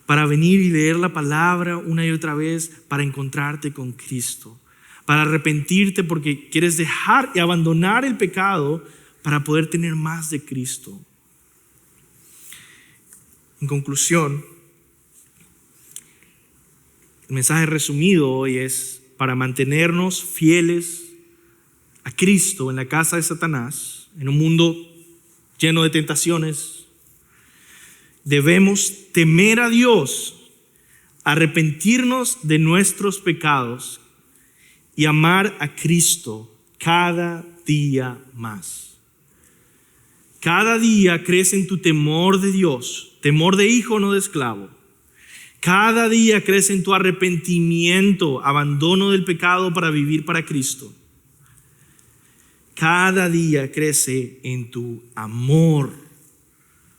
[SPEAKER 2] Para venir y leer la palabra una y otra vez para encontrarte con Cristo. Para arrepentirte porque quieres dejar y abandonar el pecado para poder tener más de Cristo. En conclusión, el mensaje resumido hoy es: para mantenernos fieles a Cristo en la casa de Satanás, en un mundo lleno de tentaciones, debemos temer a Dios, arrepentirnos de nuestros pecados y amar a Cristo cada día más. Cada día crece en tu temor de Dios, temor de hijo, no de esclavo. Cada día crece en tu arrepentimiento, abandono del pecado para vivir para Cristo. Cada día crece en tu amor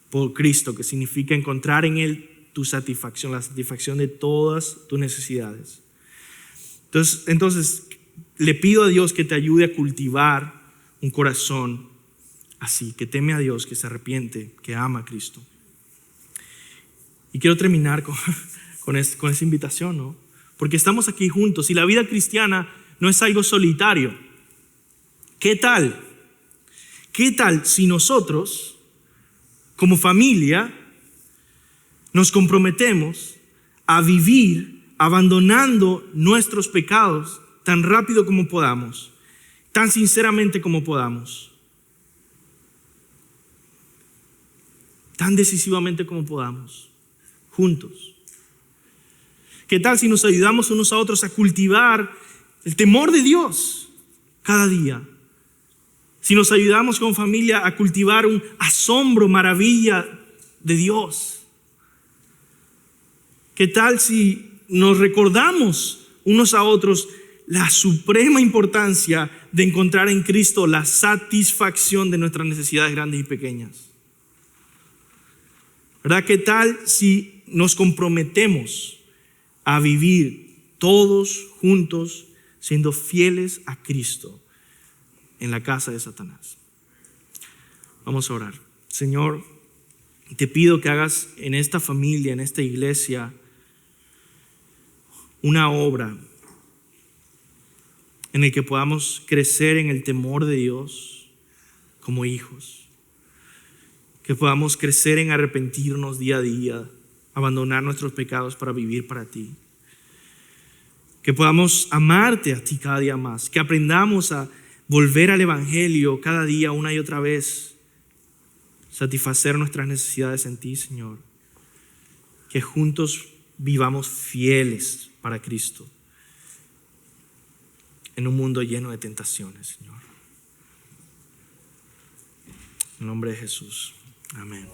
[SPEAKER 2] por Cristo, que significa encontrar en Él tu satisfacción, la satisfacción de todas tus necesidades. Entonces, le pido a Dios que te ayude a cultivar un corazón así, que teme a Dios, que se arrepiente, que ama a Cristo. Y quiero terminar con esa invitación, ¿no? Porque estamos aquí juntos y la vida cristiana no es algo solitario. ¿Qué tal? ¿Qué tal si nosotros, como familia, nos comprometemos a vivir abandonando nuestros pecados tan rápido como podamos, tan sinceramente como podamos, tan decisivamente como podamos, juntos? ¿Qué tal si nos ayudamos unos a otros a cultivar el temor de Dios cada día? Si nos ayudamos como familia a cultivar un asombro, maravilla de Dios. ¿Qué tal si nos recordamos unos a otros la suprema importancia de encontrar en Cristo la satisfacción de nuestras necesidades grandes y pequeñas? ¿Verdad? ¿Qué tal si nos comprometemos a vivir todos juntos siendo fieles a Cristo en la casa de Satanás? Vamos a orar. Señor, te pido que hagas en esta familia, en esta iglesia, una obra en la que podamos crecer en el temor de Dios como hijos. Que podamos crecer en arrepentirnos día a día, abandonar nuestros pecados para vivir para ti. Que podamos amarte a ti cada día más. Que aprendamos a volver al Evangelio cada día, una y otra vez. Satisfacer nuestras necesidades en ti, Señor. Que juntos vivamos fieles para Cristo en un mundo lleno de tentaciones, Señor. En nombre de Jesús. Amén.